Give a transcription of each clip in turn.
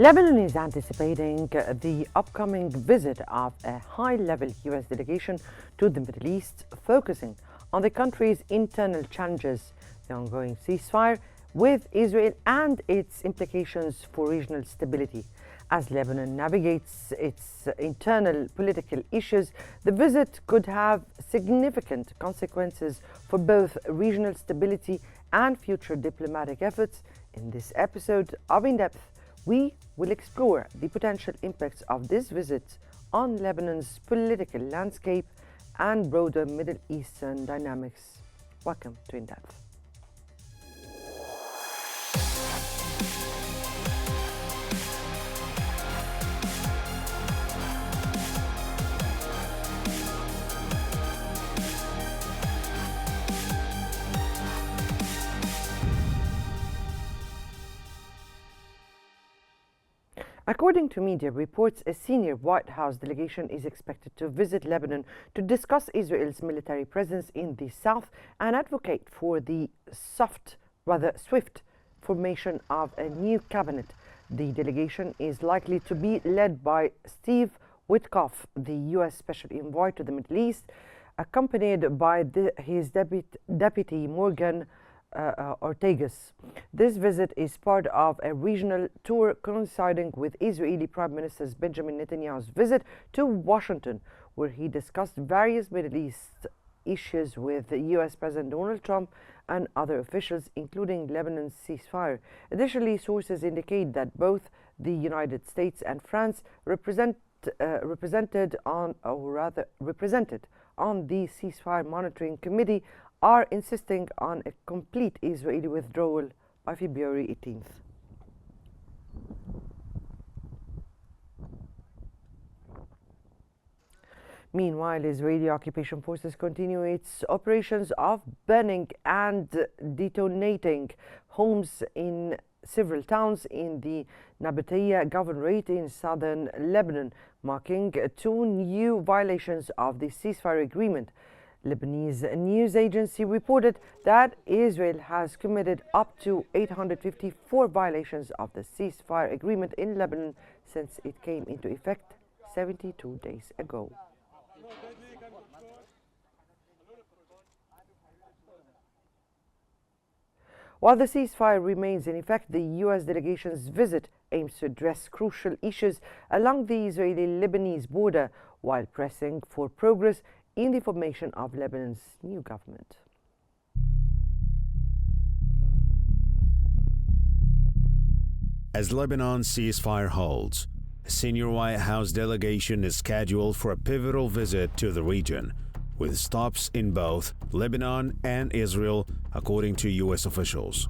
Lebanon is anticipating the upcoming visit of a high-level U.S. delegation to the Middle East, focusing on the country's internal challenges, the ongoing ceasefire with Israel and its implications for regional stability. As Lebanon navigates its internal political issues, the visit could have significant consequences for both regional stability and future diplomatic efforts. In this episode of In Depth, we will explore the potential impacts of this visit on Lebanon's political landscape and broader Middle Eastern dynamics. Welcome to In Depth. According to media reports, a senior White House delegation is expected to visit Lebanon to discuss Israel's military presence in the south and advocate for the swift formation of a new cabinet. The delegation is likely to be led by Steve Witkoff, the U.S. Special Envoy to the Middle East, accompanied by his deputy Morgan Ortagus. This visit is part of a regional tour coinciding with Israeli Prime Minister Benjamin Netanyahu's visit to Washington, where he discussed various Middle East issues with U.S. President Donald Trump and other officials, including Lebanon's ceasefire. Additionally, sources indicate that both the United States and France represented on the ceasefire monitoring committee are insisting on a complete Israeli withdrawal by February 18th. Meanwhile, Israeli occupation forces continue its operations of burning and detonating homes in several towns in the Nabatieh governorate in southern Lebanon, marking two new violations of the ceasefire agreement. Lebanese news agency reported that Israel has committed up to 854 violations of the ceasefire agreement in Lebanon since it came into effect 72 days ago. While the ceasefire remains in effect, the U.S. delegation's visit aims to address crucial issues along the Israeli-Lebanese border while pressing for progress in the formation of Lebanon's new government. As Lebanon's ceasefire holds, a senior White House delegation is scheduled for a pivotal visit to the region, with stops in both Lebanon and Israel, according to U.S. officials.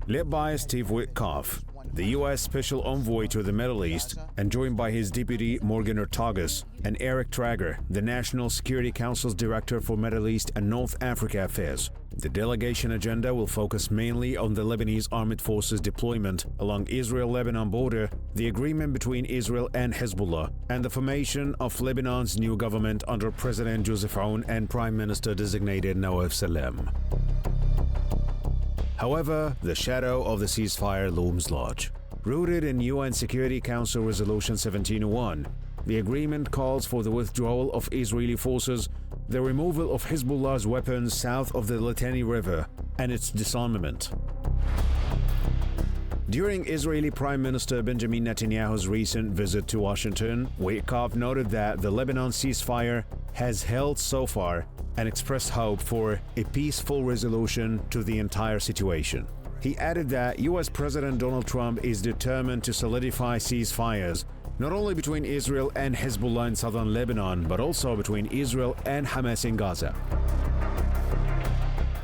Led by Steve Witkoff, the U.S. Special Envoy to the Middle East, and joined by his deputy Morgan Ortagus and Eric Trager, the National Security Council's Director for Middle East and North Africa Affairs. The delegation agenda will focus mainly on the Lebanese armed forces deployment along Israel-Lebanon border, the agreement between Israel and Hezbollah, and the formation of Lebanon's new government under President Joseph Aoun and Prime Minister-designated Nawaf Salam. However, the shadow of the ceasefire looms large. Rooted in UN Security Council Resolution 1701, the agreement calls for the withdrawal of Israeli forces, the removal of Hezbollah's weapons south of the Litani River, and its disarmament. During Israeli Prime Minister Benjamin Netanyahu's recent visit to Washington, Witkoff noted that the Lebanon ceasefire has held so far and expressed hope for a peaceful resolution to the entire situation. He added that U.S. President Donald Trump is determined to solidify ceasefires not only between Israel and Hezbollah in southern Lebanon, but also between Israel and Hamas in Gaza.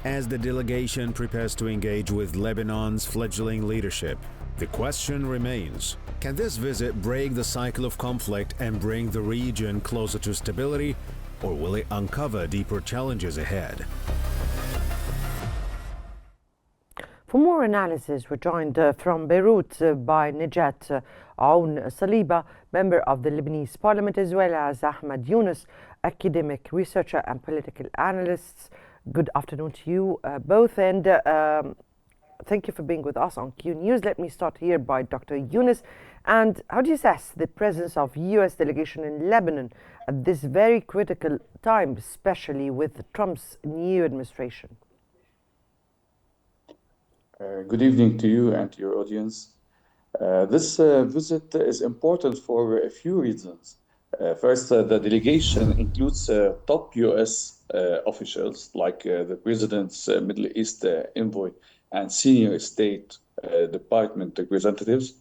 As the delegation prepares to engage with Lebanon's fledgling leadership, the question remains, can this visit break the cycle of conflict and bring the region closer to stability, or will it uncover deeper challenges ahead? For more analysis, we're joined from Beirut by Najat Aoun Saliba, member of the Lebanese parliament, as well as Ahmed Yunus, academic researcher and political analyst. Good afternoon to you both. And Thank you for being with us on Q News. Let me start here by Dr. Yunus. And how do you assess the presence of U.S. delegation in Lebanon at this very critical time, especially with Trump's new administration? Good evening to you and to your audience. This visit is important for a few reasons. First, the delegation includes top US officials like the president's Middle East envoy and senior State Department representatives.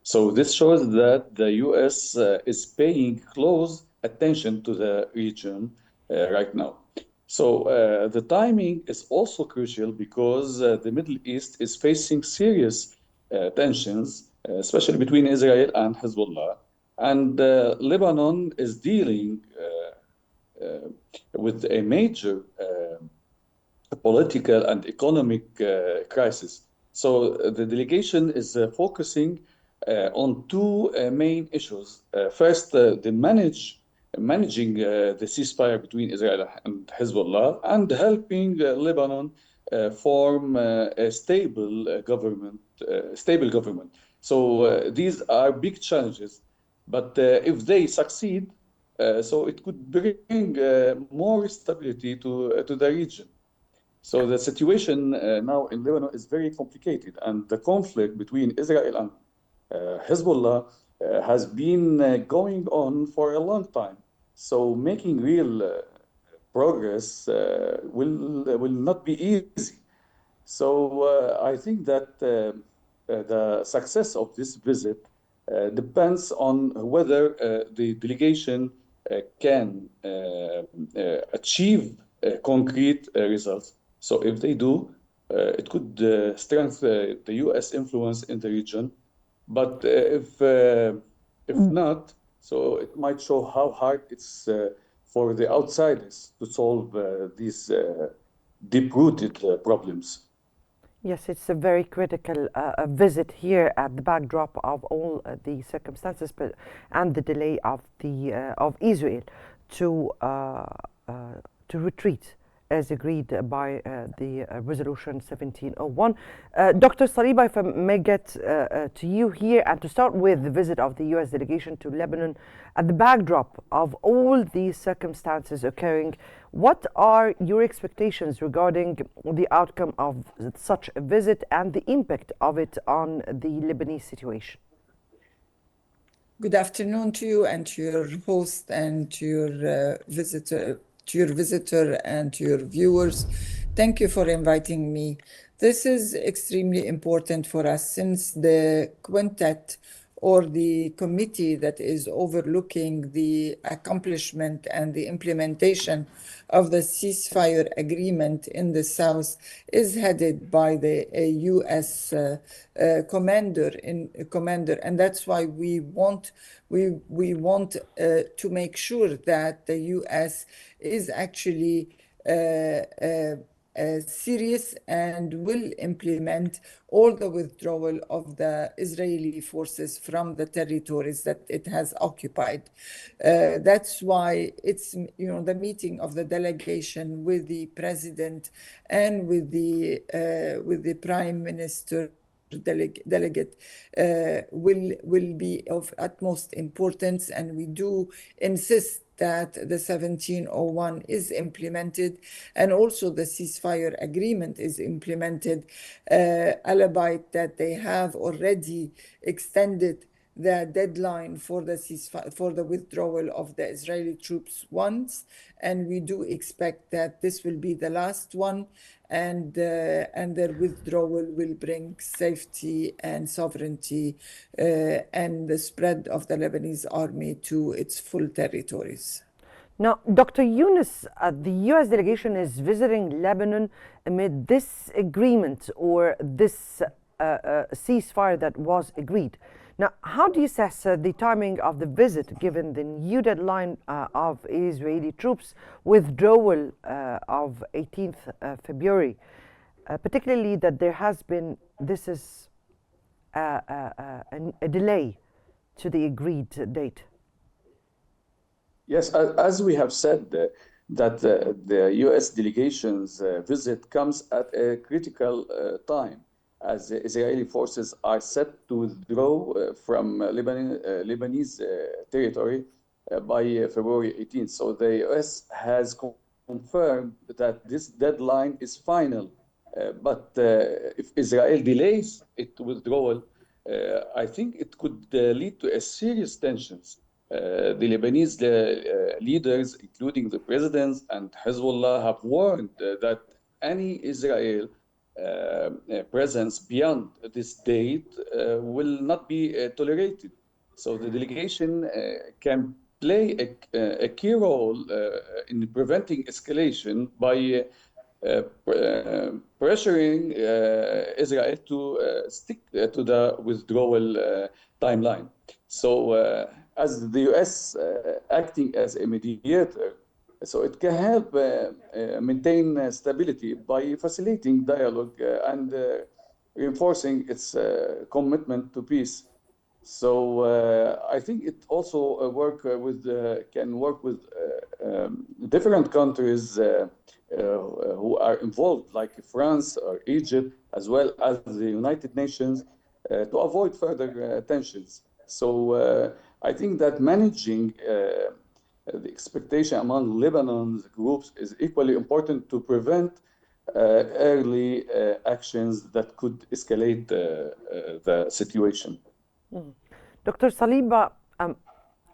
So this shows that the US is paying close attention to the region right now. So the timing is also crucial because the Middle East is facing serious tensions, especially between Israel and Hezbollah. And Lebanon is dealing with a major political and economic crisis. So the delegation is focusing on two main issues. First, the managing the ceasefire between Israel and Hezbollah, and helping Lebanon form a stable government. So these are big challenges, but if they succeed, so it could bring more stability to the region. So the situation now in Lebanon is very complicated, and the conflict between Israel and Hezbollah has been going on for a long time. So making real progress will not be easy. So I think that the success of this visit depends on whether the delegation can achieve concrete results. So if they do, it could strengthen the U.S. influence in the region. But if not, so it might show how hard it's for the outsiders to solve these deep-rooted problems. Yes, it's a very critical visit here at the backdrop of all the circumstances and the delay of Israel to retreat as agreed by the resolution 1701. Dr. Saliba, if I may get to you here, and to start with the visit of the U.S. delegation to Lebanon, at the backdrop of all these circumstances occurring, what are your expectations regarding the outcome of such a visit and the impact of it on the Lebanese situation? Good afternoon to you and to your host and to your visitor and to your viewers. Thank you for inviting me. This is extremely important for us since the quintet or the committee that is overlooking the accomplishment and the implementation of the ceasefire agreement in the south is headed by the U.S. commander, and that's why we want to make sure that the U.S. is actually serious and will implement all the withdrawal of the Israeli forces from the territories that it has occupied. That's why it's the meeting of the delegation with the president and with the prime minister delegate will be of utmost importance, and we do insist that the 1701 is implemented and also the ceasefire agreement is implemented, albeit that they have already extended the deadline for the withdrawal of the Israeli troops once, and we do expect that this will be the last one, and their withdrawal will bring safety and sovereignty and the spread of the Lebanese army to its full territories. Now, Dr. Yunus, the U.S. delegation is visiting Lebanon amid this agreement or this ceasefire that was agreed. Now, how do you assess the timing of the visit given the new deadline of Israeli troops withdrawal of 18th February, particularly that there has been a delay to the agreed date? Yes, as we have said, that the U.S. delegation's visit comes at a critical time as the Israeli forces are set to withdraw from Lebanese territory by February 18th. So the US has confirmed that this deadline is final. But if Israel delays its withdrawal, I think it could lead to a serious tensions. The Lebanese leaders, including the presidents and Hezbollah, have warned that any Israel presence beyond this date will not be tolerated. So the delegation can play a key role in preventing escalation by pressuring Israel to stick to the withdrawal timeline. So, as the US acting as a mediator, so it can help maintain stability by facilitating dialogue and reinforcing its commitment to peace. So I think it also can work with different countries who are involved, like France or Egypt, as well as the United Nations, to avoid further tensions. So I think that managing the expectation among Lebanon's groups is equally important to prevent early actions that could escalate the situation. Dr. Saliba,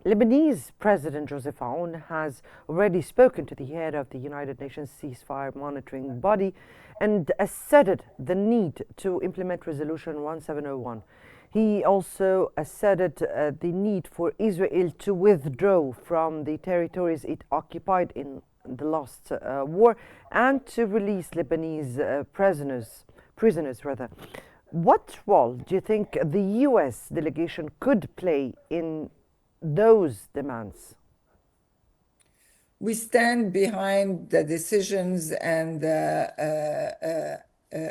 Lebanese President Joseph Aoun has already spoken to the head of the United Nations ceasefire monitoring body and asserted the need to implement Resolution 1701. He also asserted the need for Israel to withdraw from the territories it occupied in the last war and to release Lebanese prisoners rather. What role do you think the US delegation could play in those demands? We stand behind the decisions and the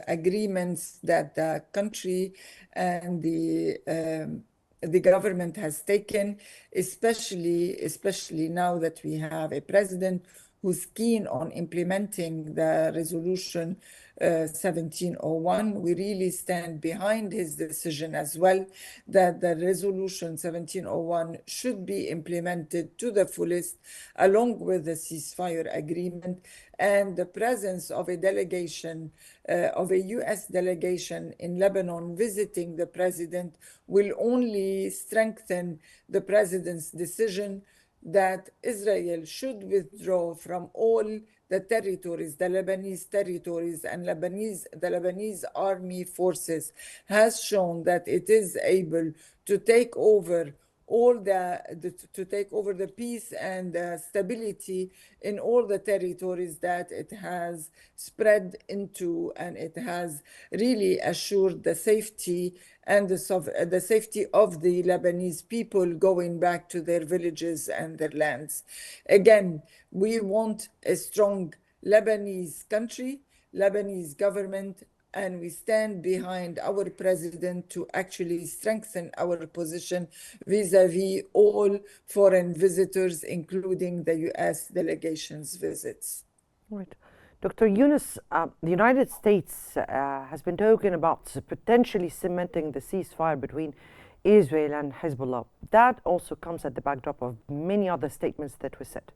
agreements that the country and the government has taken, especially now that we have a president who's keen on implementing the resolution 1701. We really stand behind his decision as well, that the resolution 1701 should be implemented to the fullest, along with the ceasefire agreement, and the presence of a delegation, of a US delegation in Lebanon visiting the president will only strengthen the president's decision that Israel should withdraw from all the territories, the Lebanese territories, and the Lebanese army forces has shown that it is able to take over the peace and stability in all the territories that it has spread into, and it has really assured the safety and the safety of the Lebanese people going back to their villages and their lands. Again, we want a strong Lebanese country, Lebanese government, and we stand behind our president to actually strengthen our position vis-a-vis all foreign visitors, including the US delegation's visits. Right. Dr. Yunus, the United States has been talking about potentially cementing the ceasefire between Israel and Hezbollah. That also comes at the backdrop of many other statements that were said.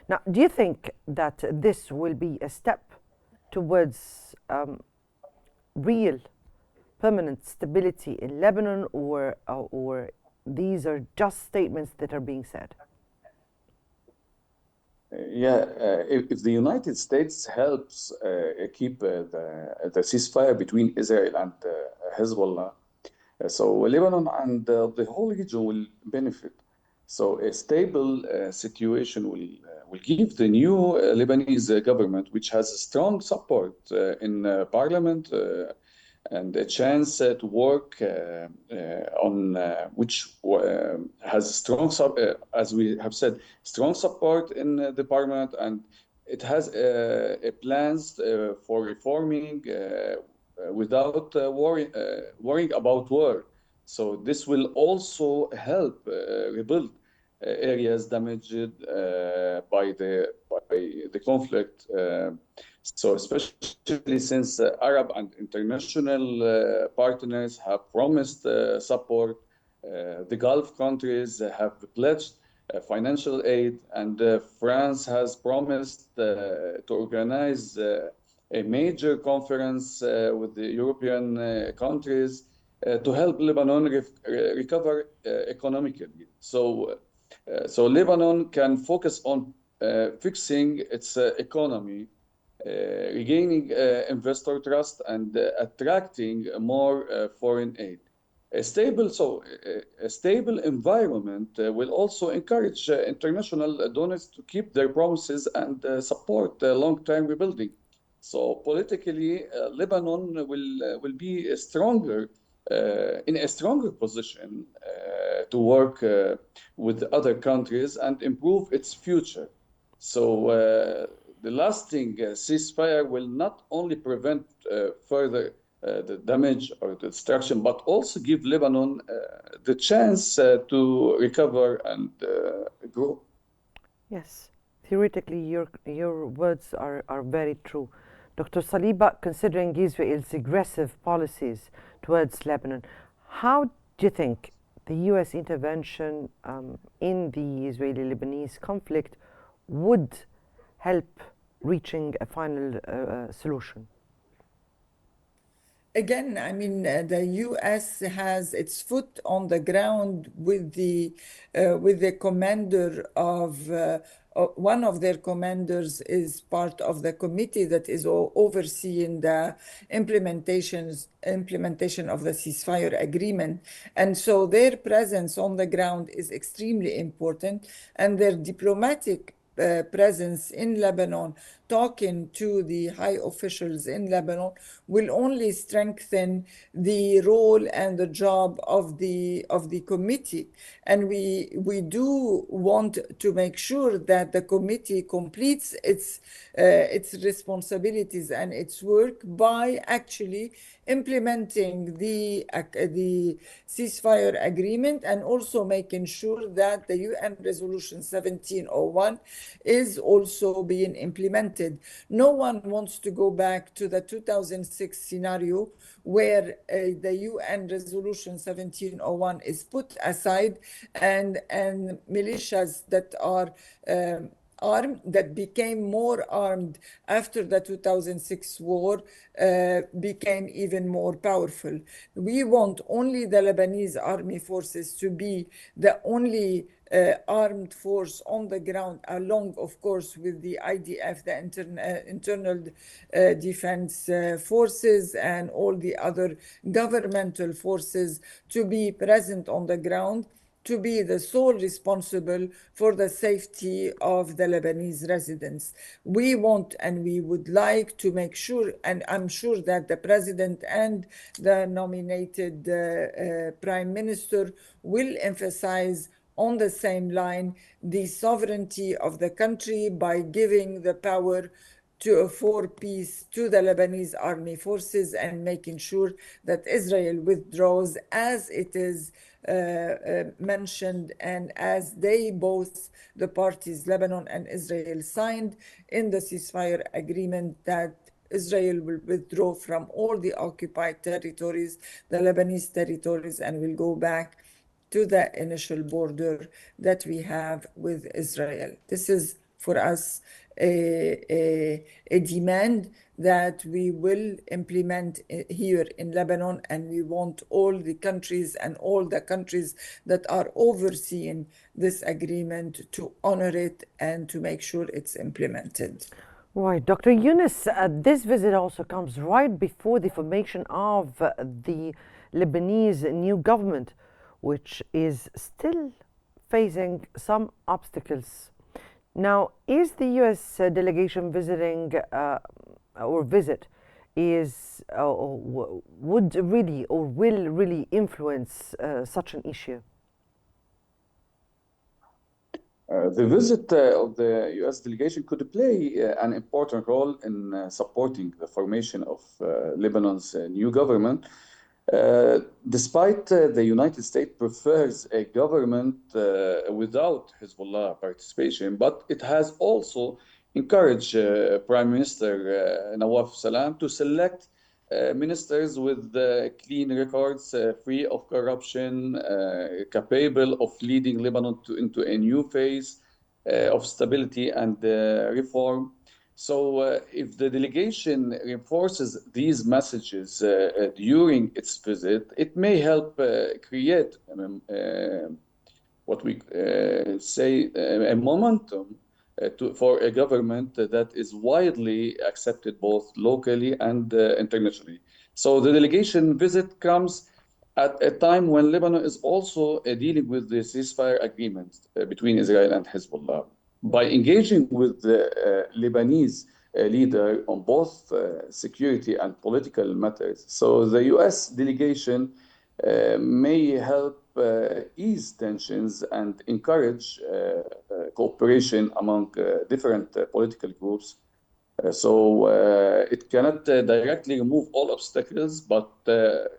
Now, do you think that this will be a step towards real permanent stability in Lebanon, or these are just statements that are being said? If the United States helps keep the ceasefire between Israel and Hezbollah, so Lebanon and the whole region will benefit. So a stable situation will give the new Lebanese government, which has a strong support in parliament and a chance to work on which has strong, as we have said, strong support in the parliament, and it has plans for reforming without worrying about war. So this will also help rebuild areas damaged by the conflict So especially since Arab and international partners have promised support, the Gulf countries have pledged financial aid, and France has promised to organize a major conference with the European countries to help Lebanon recover economically. So Lebanon can focus on fixing its economy, regaining investor trust, and attracting more foreign aid. A stable environment will also encourage international donors to keep their promises and support long-term rebuilding. So politically, Lebanon will be in a stronger position to work with other countries and improve its future. So the lasting ceasefire will not only prevent further the damage or the destruction, but also give Lebanon the chance to recover and grow. Yes, theoretically, your words are very true. Dr. Saliba, considering Israel's aggressive policies towards Lebanon, how do you think the U.S. intervention in the Israeli-Lebanese conflict would help reaching a final solution? Again, I mean, the U.S. has its foot on the ground with the commander of one of their commanders is part of the committee that is overseeing the implementation of the ceasefire agreement, and so their presence on the ground is extremely important, and their diplomatic presence in Lebanon, talking to the high officials in Lebanon, will only strengthen the role and the job of the committee. And we do want to make sure that the committee completes its responsibilities and its work by actually implementing the ceasefire agreement, and also making sure that the UN Resolution 1701 is also being implemented. No one wants to go back to the 2006 scenario where the UN Resolution 1701 is put aside, and militias that are armed, that became more armed after the 2006 war, became even more powerful. We want only the Lebanese army forces to be the only armed force on the ground, along, of course, with the IDF, the internal defense forces, and all the other governmental forces to be present on the ground, to be the sole responsible for the safety of the Lebanese residents. We want and we would like to make sure, and I'm sure that the president and the nominated prime minister will emphasize on the same line the sovereignty of the country by giving the power for peace to the Lebanese army forces, and making sure that Israel withdraws as it is mentioned, and as they both, the parties, Lebanon and Israel, signed in the ceasefire agreement, that Israel will withdraw from all the occupied territories, the Lebanese territories, and will go back to the initial border that we have with Israel. This is for us a demand that we will implement here in Lebanon, and we want all the countries and all the countries that are overseeing this agreement to honor it and to make sure it's implemented. Right, Dr. Yunus, this visit also comes right before the formation of the Lebanese new government, which is still facing some obstacles. Now, is the U.S. delegation visiting or visit would really or will really influence such an issue? The visit of the U.S. delegation could play an important role in supporting the formation of Lebanon's new government. Despite the United States prefers a government without Hezbollah participation, but it has also encourage Prime Minister Nawaf Salam to select ministers with clean records, free of corruption, capable of leading Lebanon into a new phase of stability and reform. So if the delegation reinforces these messages during its visit, it may help create what we say a momentum for a government that is widely accepted both locally and internationally. So the delegation visit comes at a time when Lebanon is also dealing with the ceasefire agreement between Israel and Hezbollah. By engaging with the Lebanese leader on both security and political matters, so the U.S. delegation may help ease tensions and encourage cooperation among different political groups. So it cannot directly remove all obstacles, but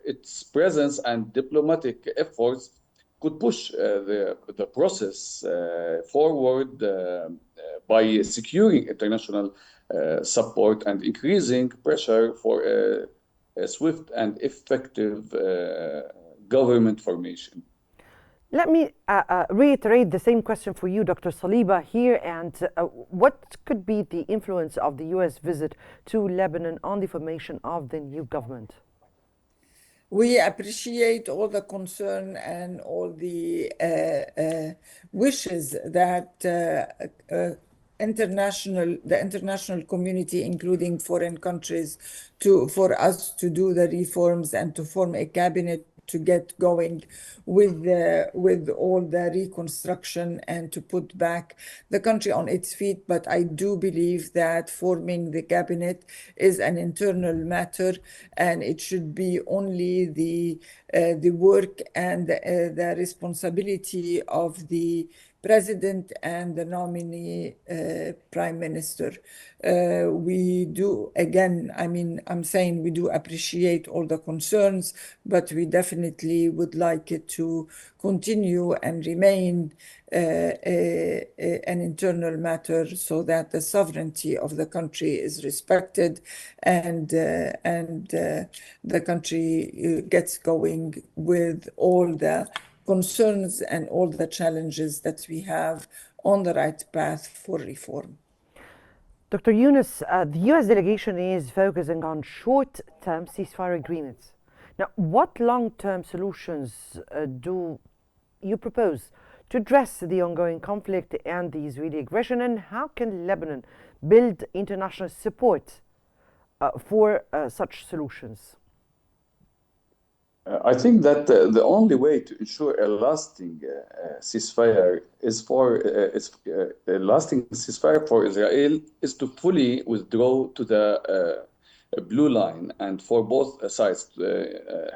its presence and diplomatic efforts could push the process forward by securing international support and increasing pressure for a swift and effective government formation. Let me reiterate the same question for you, Dr. Saliba, here. And what could be the influence of the U.S. visit to Lebanon on the formation of the new government? We appreciate all the concern and all the wishes that the international community, including foreign countries, for us to do the reforms and to form a cabinet to get going with all the reconstruction and to put back the country on its feet. But I do believe that forming the cabinet is an internal matter, and it should be only the work and the responsibility of the president and the nominee prime minister. We do, again, I'm saying we do appreciate all the concerns, but we definitely would like it to continue and remain an internal matter so that the sovereignty of the country is respected and the country gets going with all the concerns and all the challenges that we have on the right path for reform. Dr. Yunus, the U.S. delegation is focusing on short-term ceasefire agreements. Now, what long-term solutions do you propose to address the ongoing conflict and the Israeli aggression, and how can Lebanon build international support for such solutions? I think that the only way to ensure a lasting ceasefire a lasting ceasefire for Israel is to fully withdraw to the blue line, and for both sides,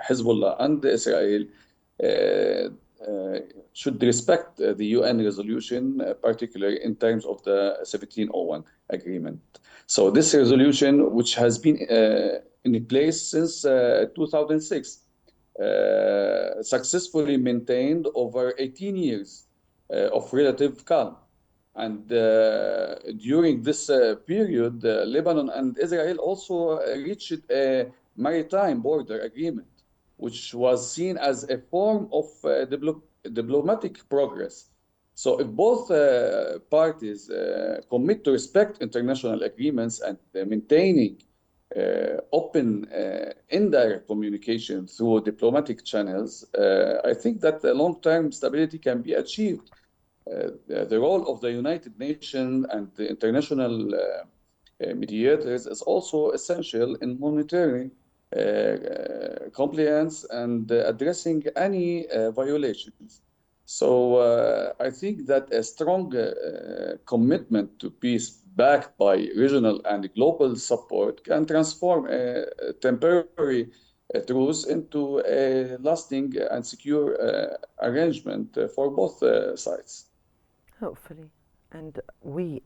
Hezbollah and Israel, should respect the UN resolution, particularly in terms of the 1701 agreement. So this resolution, which has been in place since 2006, successfully maintained over 18 years of relative calm. And during this period, Lebanon and Israel also reached a maritime border agreement, which was seen as a form of diplomatic progress. So if both parties commit to respect international agreements and maintaining open indirect communication through diplomatic channels, I think that the long-term stability can be achieved. The role of the United Nations and the international mediators is also essential in monitoring compliance and addressing any violations. So I think that a strong commitment to peace backed by regional and global support can transform a temporary truce into a lasting and secure arrangement for both sides. Hopefully, and we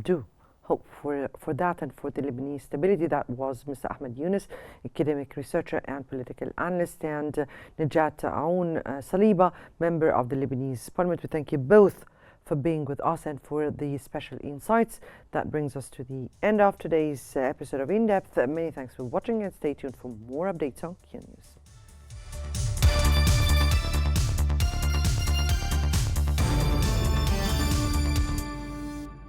do hope for that and for the Lebanese stability. That was Mr. Ahmed Yunus, academic researcher and political analyst, and Najat Aoun Saliba, member of the Lebanese parliament. We thank you both for being with us and for the special insights. That brings us to the end of today's episode of In Depth. Many thanks for watching and stay tuned for more updates on Qnews.